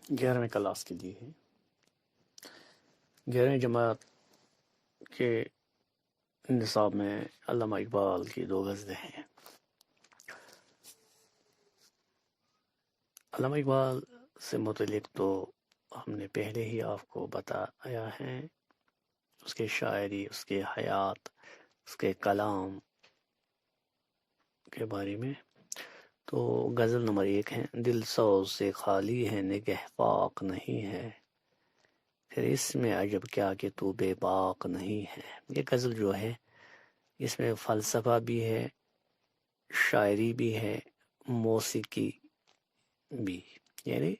11ویں class کے لیے ہے۔ 11ویں جماعت کے نصاب میں علامہ اقبال کی 2 غزلیں ہیں۔ علامہ اقبال سے متعلق تو ہم نے پہلے ہی آپ کو بتایا ہے، اس کے شاعری، اس کے حیات، اس کے کلام کے بارے میں۔ تو غزل نمبر 1 ہے، دل سوز سے خالی ہے نگہ پاک نہیں ہے، پھر اس میں عجب کیا کہ تو بے باک نہیں ہے۔ یہ غزل جو ہے اس میں فلسفہ بھی ہے، شاعری بھی ہے، موسیقی بھی، یعنی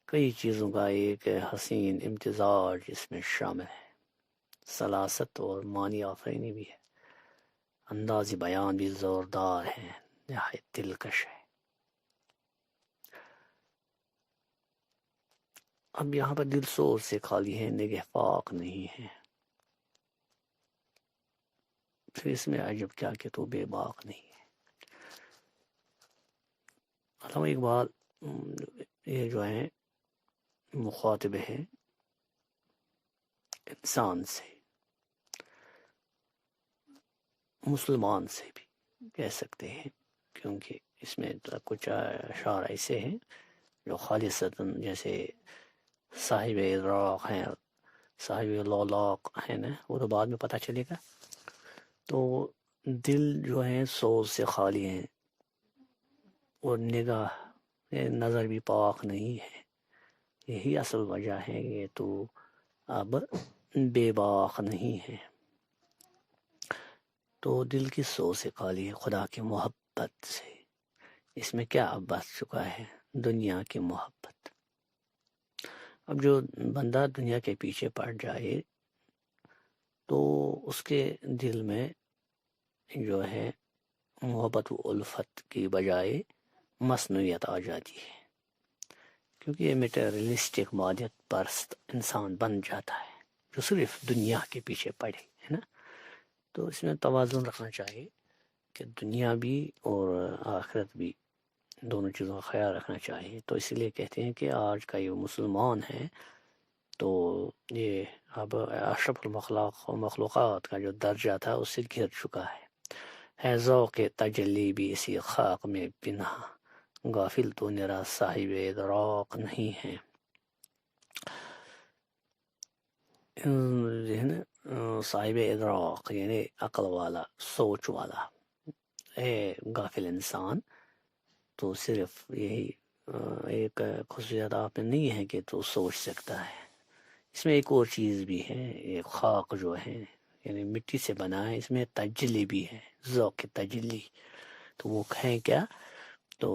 کئی چیزوں کا ایک حسین امتزاج اس میں شامل ہے۔ سلاست اور معنی آفرینی بھی ہے، انداز بیان بھی زوردار ہے، نہایت دلکش ہے۔ اب یہاں پر دل سوز سے خالی ہے نگہ پاک نہیں ہے، پھر اس میں عجب کیا کہ تو بے باک نہیں ہے۔ علامہ اقبال یہ جو ہے مخاطب ہے انسان سے، مسلمان سے بھی کہہ سکتے ہیں، کیونکہ اس میں کچھ اشعار ایسے ہیں جو خالصتاً جیسے صاحب ادراک ہیں، صاحب لولاق ہے نا، وہ تو بعد میں پتہ چلے گا۔ تو دل جو ہے سوز سے خالی ہیں اور نگاہ نظر بھی پاک نہیں ہے، یہی اصل وجہ ہے کہ تو اب بے باک نہیں ہے۔ تو دل کی سوز سے خالی ہے خدا کی محبت سے، اس میں کیا اب بس چکا ہے؟ دنیا کی محبت۔ اب جو بندہ دنیا کے پیچھے پڑ جائے تو اس کے دل میں جو ہے محبت و الفت کی بجائے مصنوعیت آ جاتی ہے، کیونکہ یہ میٹیریلسٹک مادیت پرست انسان بن جاتا ہے جو صرف دنیا کے پیچھے پڑے، ہے نا۔ تو اس میں توازن رکھنا چاہیے کہ دنیا بھی اور آخرت بھی، دونوں چیزوں کا خیال رکھنا چاہیے۔ تو اسی لیے کہتے ہیں کہ آج کا یہ مسلمان ہے تو یہ اب اشرف المخلوقات کا جو درجہ تھا اس سے گر چکا ہے ذوق تجلی بھی اسی خاک میں پنہا، غافل تو نرا صاحب ادراک نہیں ہے۔ صاحب ادراک یعنی عقل والا، سوچ والا ہے غافل انسان، تو صرف یہی ایک خصوصیت آپ میں نہیں ہے کہ تو سوچ سکتا ہے، اس میں ایک اور چیز بھی ہے، ایک خاک جو ہے یعنی مٹی سے بنا ہے، اس میں تجلی بھی ہے، ذوق تجلی۔ تو وہ ہے کیا؟ تو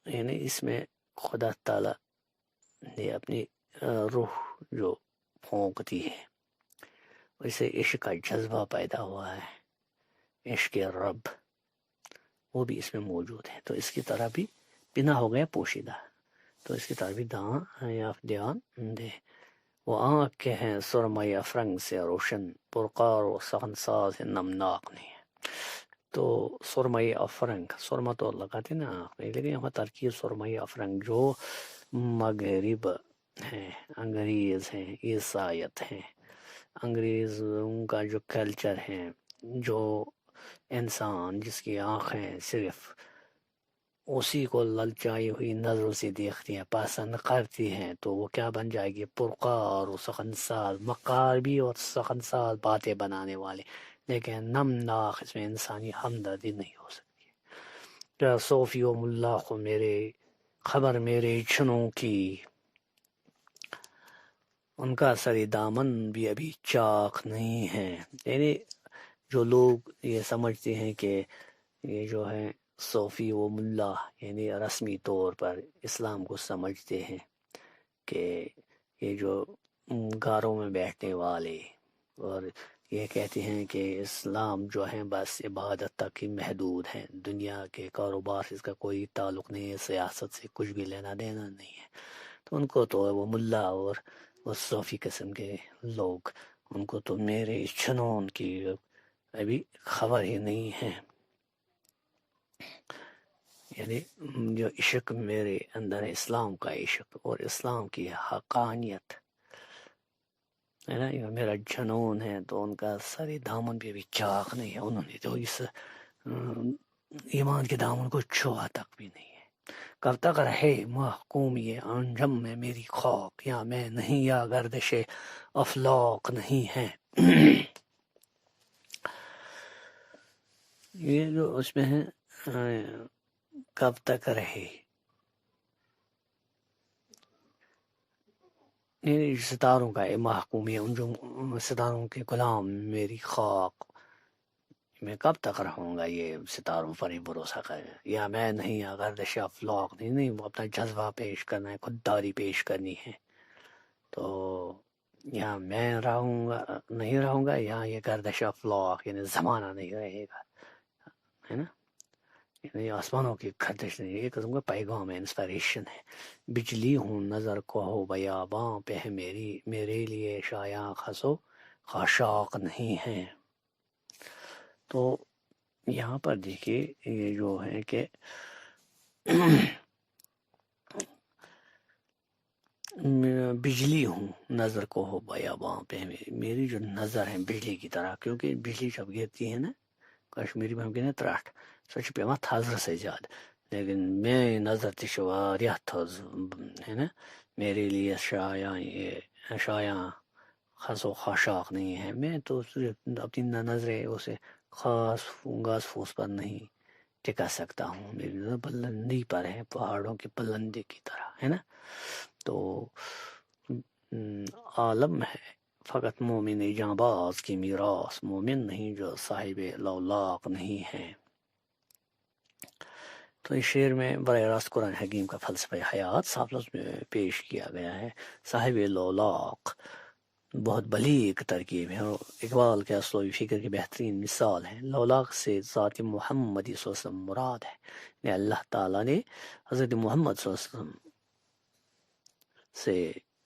یعنی اس میں خدا تعالی نے اپنی روح جو پھونکتی ہے، اسے عشق کا جذبہ پیدا ہوا ہے، عشق رب، وہ بھی اس میں موجود ہے۔ تو اس کی طرح بھی بنا ہو گیا پوشیدہ، تو اس کی طرح بھی دھیان دے۔ وہ آنکھ کے ہیں سرمئی افرنگ سے روشن، پرقار و سخنساز نمناک نہیں ہے۔ تو سرمئی افرنگ، سرما تو لگاتے نا آنکھ میں، لیکن یہاں ترکیب سرمئی افرنگ جو مغرب ہیں، انگریز ہیں، عیسائیت ہیں، انگریزوں کا جو کلچر ہے، جو انسان جس کی آنکھیں صرف اسی کو للچائی ہوئی نظروں سے دیکھتی ہیں، پسند کرتی ہیں، تو وہ کیا بن جائے گی؟ پرقار و سخنساز، مقاربی اور سخنساز باتیں بنانے والے، لیکن نمناک، اس میں انسانی ہمدردی نہیں ہو سکتی۔ کیا صوفی و ملا کو میرے خبر میرے چھنوں کی، ان کا سر دامن بھی ابھی چاک نہیں ہے۔ یعنی جو لوگ یہ سمجھتے ہیں کہ یہ جو ہے صوفی و ملا یعنی رسمی طور پر اسلام کو سمجھتے ہیں کہ یہ جو غاروں میں بیٹھنے والے، اور یہ کہتے ہیں کہ اسلام جو ہے بس عبادت تک ہی محدود ہے، دنیا کے کاروبار سے اس کا کوئی تعلق نہیں ہے، سیاست سے کچھ بھی لینا دینا نہیں ہے، تو ان کو تو وہ ملا اور وہ صوفی قسم کے لوگ، ان کو تو میرے چھنون کی ابھی خبر ہی نہیں ہے۔ یعنی جو عشق میرے اندر ہے اسلام کا عشق اور اسلام کی حقانیت ہے نا، یہ میرا جنون ہے، تو ان کا ساری دامن بھی ابھی چاک نہیں ہے، انہوں نے تو اس ایمان کے دامن کو چھوا تک بھی نہیں ہے۔ کب تک رہے محکوم یہ انجم میں میری خاک، یا میں نہیں یا گردش افلاق نہیں ہے۔ یہ جو اس میں ہے کب تک رہے، یہ ستاروں کا محکوم ہے، ان جو ستاروں کے غلام میری خاک، میں کب تک رہوں گا یہ ستاروں پر ہی بھروسہ کرے، یا میں نہیں یا گردش افلاق نہیں وہ اپنا جذبہ پیش کرنا ہے، خودداری پیش کرنی ہے، تو یا میں رہوں گا نہیں رہوں گا، یا یہ گردش افلاق یعنی زمانہ نہیں رہے گا، ہے نا، یعنی آسمانوں کی گردش نہیں، ایک قسم کا پیغام ہے، انسپائریشن ہے۔ بجلی ہوں نظر کو ہو بیاباں پہ ہے میرے لیے شایاں خسو خاشاک نہیں ہے۔ تو یہاں پر دیکھیے یہ جو ہے کہ بجلی ہوں نظر کو ہو بیاباں پہ میری جو نظر ہے بجلی کی طرح، کیونکہ بجلی جب گرتی ہے نا کشمیری میں ہم کہتے ہیں ترٹ، سو چھِ پیوان تھزرٕ سے زیادہ، لیکن میری نظر تہِ چھِ واریاہ تھٔز ہے نا، میرے لیے شایاں خس و خاشاک نہیں ہے، میں تو صرف اپنی نظریں اسے خاص گھاس پھوس پر نہیں ٹکا سکتا ہوں، میری نظر بلندی پر ہے، پہاڑوں کی بلندی کی طرح، ہے نا۔ تو عالم ہے فقط مومن جاں کی میراث، مومن نہیں جو صاحب لولاق نہیں ہے۔ تو اس شعر میں براہ راست قرآن حکیم کا فلسفہ حیات صاف لفظ میں پیش کیا گیا ہے۔ صاحب لولاق بہت بلیغ ترکیب ہے، اور اقبال کے اصل و فکر کی بہترین مثال ہے۔ لولاق سے ذات محمد صلی اللہ علیہ وسلم مراد ہے، یعنی اللہ تعالیٰ نے حضرت محمد صلی اللہ علیہ وسلم سے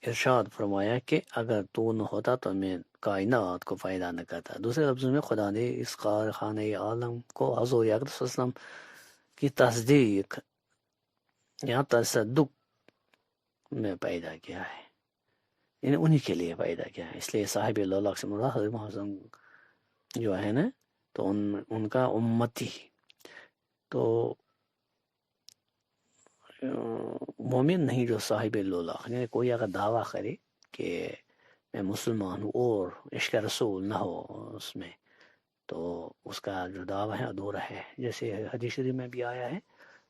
ارشاد فرمایا کہ اگر تو نہ ہوتا تو میں کائنات کو پیدا نہ کرتا۔ دوسرے لفظوں میں خدا نے اس خانہ عالم کو حضور اقدس صلی اللہ علیہ وسلم کی تصدیق یا تصدق میں پیدا کیا ہے، یعنی انہی کے لیے پیدا کیا ہے، اس لیے صاحب لولاق سے مراد حضرت محمد صلی اللہ علیہ وسلم جو ہے نا، تو ان کا امتی، تو مومن نہیں جو صاحب لولاق، یعنی کوئی اگر دعویٰ کرے کہ میں مسلمان ہوں اور عشق رسول نہ ہو اس میں، تو اس کا جو دعویٰ ہے ادھورا ہے، جیسے حدیث شریف میں بھی آیا ہے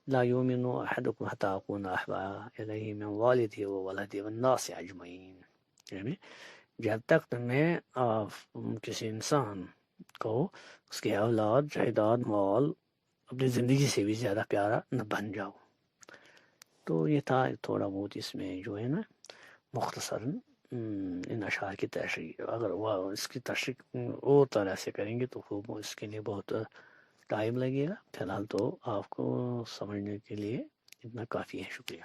لا یؤمن احدکم حتی اکون احب الیہ من والدہ وولدہ والناس اجمعین، یعنی جب تک میں کسی انسان کو اس کے اولاد جائیداد مال اپنی زندگی سے بھی زیادہ پیارا نہ بن جاؤ۔ تو یہ تھا تھوڑا بہت اس میں جو ہے نا مختصراً ان اشعار کی تشریح، اگر وہ اس کی تشریح اور طرح سے کریں گے تو خوب اس کے لیے بہت ٹائم لگے گا، فی الحال تو آپ کو سمجھنے کے لیے اتنا کافی ہے، شکریہ۔